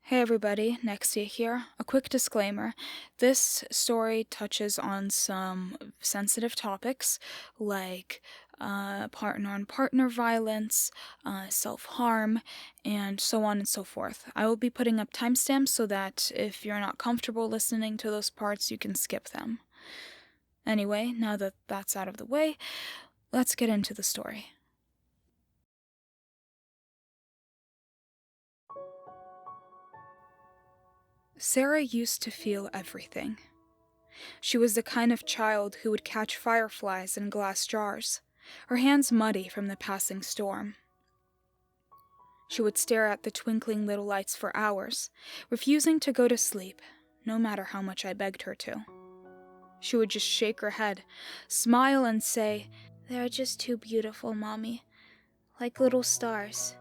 Hey everybody, Nexia here. A quick disclaimer. This story touches on some sensitive topics like partner-on-partner violence, self-harm, and so on and so forth. I will be putting up timestamps so that if you're not comfortable listening to those parts, you can skip them. Anyway, now that that's out of the way, let's get into the story. Sarah used to feel everything. She was the kind of child who would catch fireflies in glass jars, her hands muddy from the passing storm. She would stare at the twinkling little lights for hours, refusing to go to sleep, no matter how much I begged her to. She would just shake her head, smile, and say, "They're just too beautiful, Mommy, like little stars."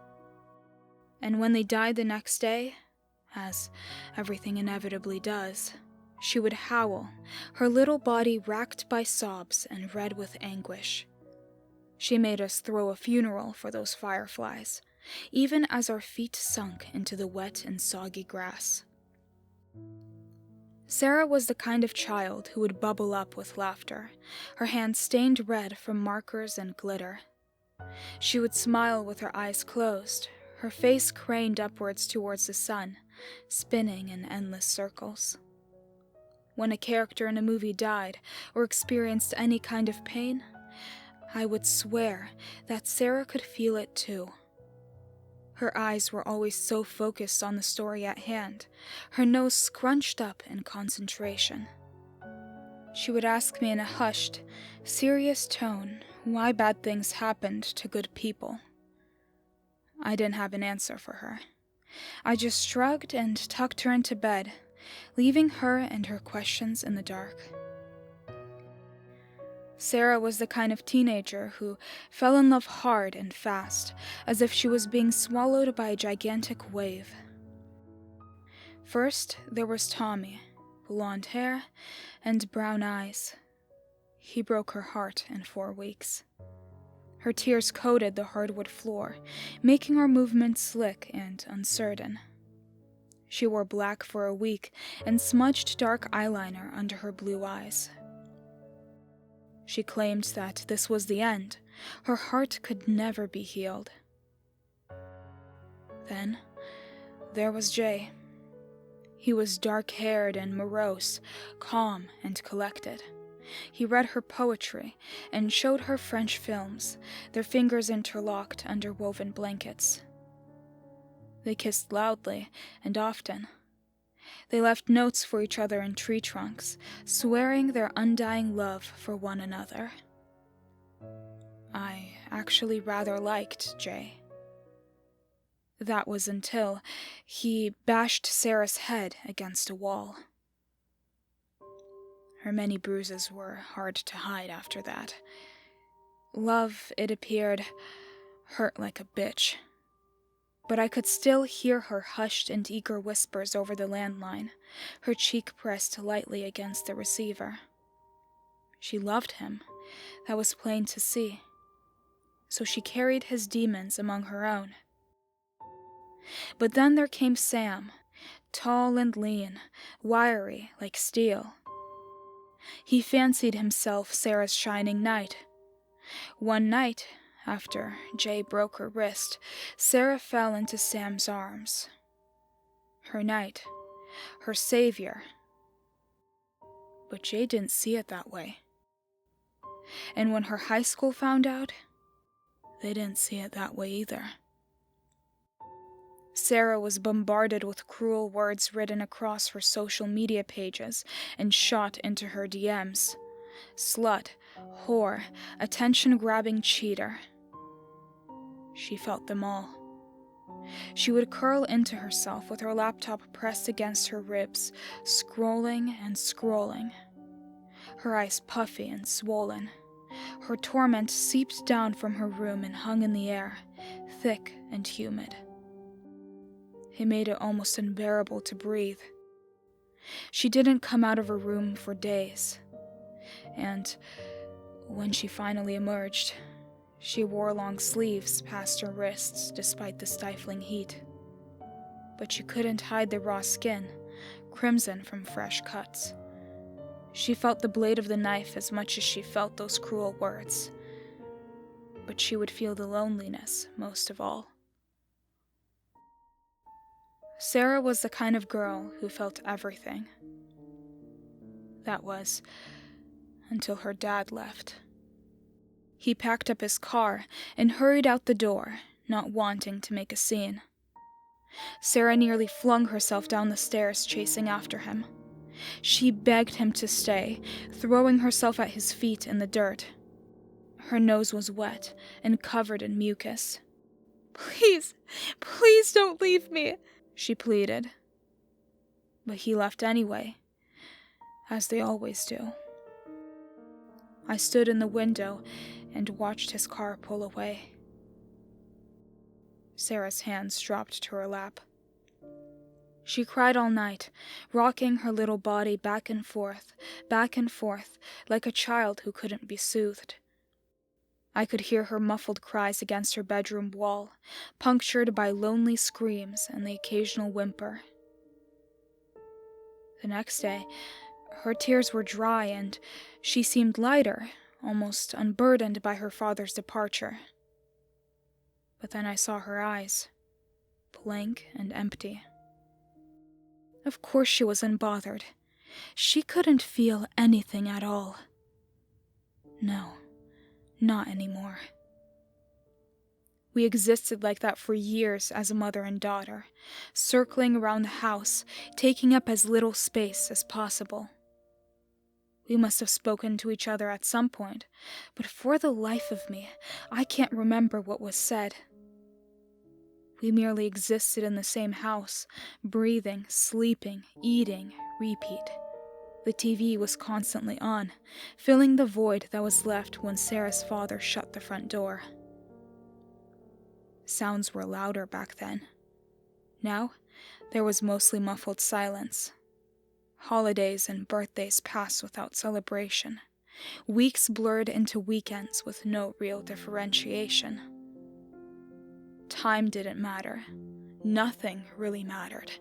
And when they died the next day, as everything inevitably does, she would howl, her little body racked by sobs and red with anguish. She made us throw a funeral for those fireflies, even as our feet sunk into the wet and soggy grass. Sarah was the kind of child who would bubble up with laughter, her hands stained red from markers and glitter. She would smile with her eyes closed, her face craned upwards towards the sun, spinning in endless circles. When a character in a movie died or experienced any kind of pain, I would swear that Sarah could feel it too. Her eyes were always so focused on the story at hand, her nose scrunched up in concentration. She would ask me in a hushed, serious tone why bad things happened to good people. I didn't have an answer for her. I just shrugged and tucked her into bed, leaving her and her questions in the dark. Sarah was the kind of teenager who fell in love hard and fast, as if she was being swallowed by a gigantic wave. First, there was Tommy, blonde hair and brown eyes. He broke her heart in 4 weeks. Her tears coated the hardwood floor, making her movements slick and uncertain. She wore black for a week and smudged dark eyeliner under her blue eyes. She claimed that this was the end. Her heart could never be healed. Then, there was Jay. He was dark-haired and morose, calm and collected. He read her poetry and showed her French films, their fingers interlocked under woven blankets. They kissed loudly and often. They left notes for each other in tree trunks, swearing their undying love for one another. I actually rather liked Jay. That was until he bashed Sarah's head against a wall. Her many bruises were hard to hide after that. Love, it appeared, hurt like a bitch. But I could still hear her hushed and eager whispers over the landline, her cheek pressed lightly against the receiver. She loved him, that was plain to see. So she carried his demons among her own. But then there came Sam, tall and lean, wiry like steel. He fancied himself Sarah's shining knight. One night, after Jay broke her wrist, Sarah fell into Sam's arms. Her knight, her savior. But Jay didn't see it that way. And when her high school found out, they didn't see it that way either. Sarah was bombarded with cruel words written across her social media pages and shot into her DMs. Slut, whore, attention-grabbing cheater. She felt them all. She would curl into herself with her laptop pressed against her ribs, scrolling and scrolling. Her eyes puffy and swollen. Her torment seeped down from her room and hung in the air, thick and humid. It made it almost unbearable to breathe. She didn't come out of her room for days. And when she finally emerged, she wore long sleeves past her wrists despite the stifling heat. but she couldn't hide the raw skin, crimson from fresh cuts. She felt the blade of the knife as much as she felt those cruel words, but she would feel the loneliness most of all. Sarah was the kind of girl who felt everything. That was, until her dad left. He packed up his car and hurried out the door, not wanting to make a scene. Sarah nearly flung herself down the stairs chasing after him. She begged him to stay, throwing herself at his feet in the dirt. Her nose was wet and covered in mucus. "Please, please don't leave me," she pleaded. But he left anyway, as they always do. I stood in the window and watched his car pull away. Sarah's hands dropped to her lap. She cried all night, rocking her little body back and forth, like a child who couldn't be soothed. I could hear her muffled cries against her bedroom wall, punctured by lonely screams and the occasional whimper. The next day, her tears were dry and she seemed lighter, almost unburdened by her father's departure. But then I saw her eyes, blank and empty. Of course she was unbothered. She couldn't feel anything at all. No, not anymore. We existed like that for years as a mother and daughter, circling around the house, taking up as little space as possible. We must have spoken to each other at some point, but for the life of me, I can't remember what was said. We merely existed in the same house, breathing, sleeping, eating, repeat. The TV was constantly on, filling the void that was left when Sarah's father shut the front door. Sounds were louder back then. Now, there was mostly muffled silence. Holidays and birthdays passed without celebration. Weeks blurred into weekends with no real differentiation. Time didn't matter. Nothing really mattered.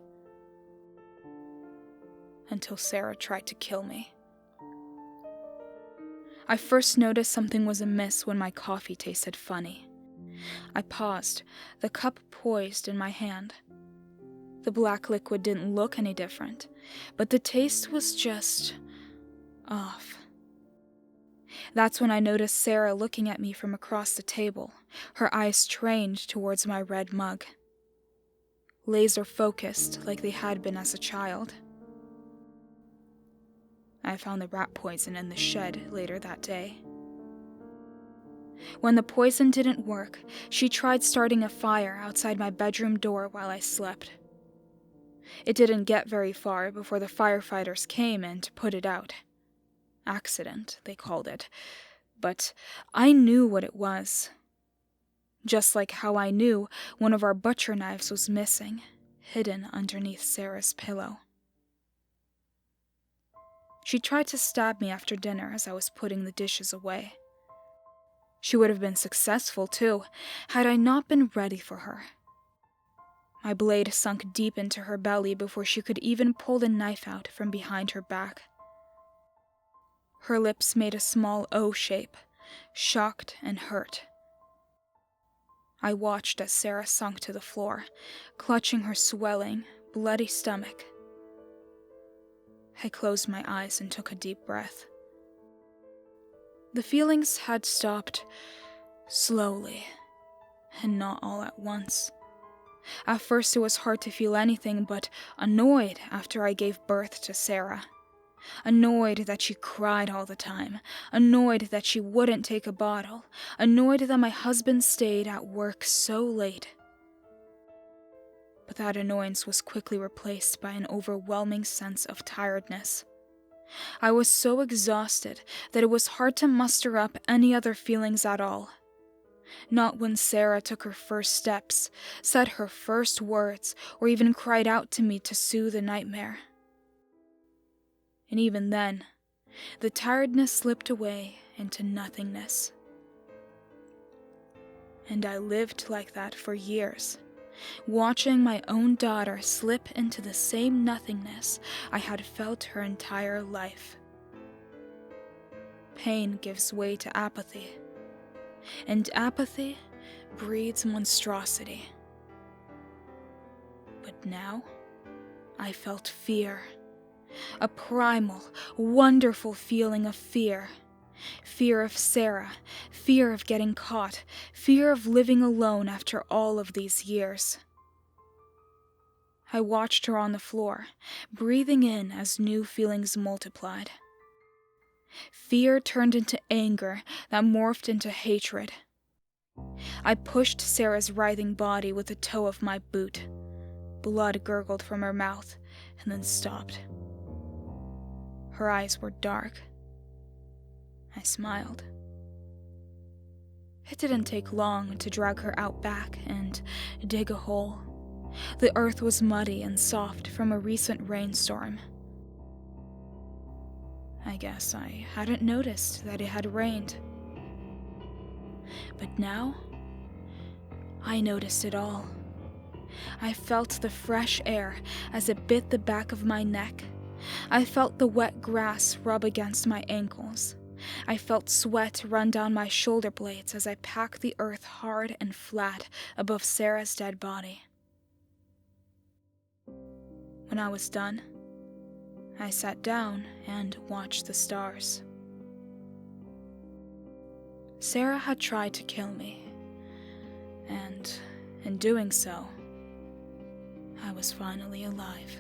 Until Sarah tried to kill me. I first noticed something was amiss when my coffee tasted funny. I paused, the cup poised in my hand. The black liquid didn't look any different, but the taste was just off. That's when I noticed Sarah looking at me from across the table, her eyes trained towards my red mug. Laser-focused like they had been as a child. I found the rat poison in the shed later that day. When the poison didn't work, she tried starting a fire outside my bedroom door while I slept. It didn't get very far before the firefighters came in to put it out. Accident, they called it. But I knew what it was. Just like how I knew one of our butcher knives was missing, hidden underneath Sarah's pillow. She tried to stab me after dinner as I was putting the dishes away. She would have been successful, too, had I not been ready for her. My blade sunk deep into her belly before she could even pull the knife out from behind her back. Her lips made a small O shape, shocked and hurt. I watched as Sarah sunk to the floor, clutching her swelling, bloody stomach. I closed my eyes and took a deep breath. The feelings had stopped slowly, and not all at once. At first it was hard to feel anything but annoyed after I gave birth to Sarah. Annoyed that she cried all the time, annoyed that she wouldn't take a bottle, annoyed that my husband stayed at work so late. But that annoyance was quickly replaced by an overwhelming sense of tiredness. I was so exhausted that it was hard to muster up any other feelings at all. Not when Sarah took her first steps, said her first words, or even cried out to me to soothe the nightmare. And even then, the tiredness slipped away into nothingness. And I lived like that for years, watching my own daughter slip into the same nothingness I had felt her entire life. Pain gives way to apathy, and apathy breeds monstrosity. But now, I felt fear. A primal, wonderful feeling of fear. Fear of Sarah, fear of getting caught, fear of living alone after all of these years. I watched her on the floor, breathing in as new feelings multiplied. Fear turned into anger that morphed into hatred. I pushed Sarah's writhing body with the toe of my boot. Blood gurgled from her mouth and then stopped. Her eyes were dark. I smiled. It didn't take long to drag her out back and dig a hole. The earth was muddy and soft from a recent rainstorm. I guess I hadn't noticed that it had rained. But now, I noticed it all. I felt the fresh air as it bit the back of my neck. I felt the wet grass rub against my ankles. I felt sweat run down my shoulder blades as I packed the earth hard and flat above Sarah's dead body. When I was done, I sat down and watched the stars. Sarah had tried to kill me, and in doing so, I was finally alive.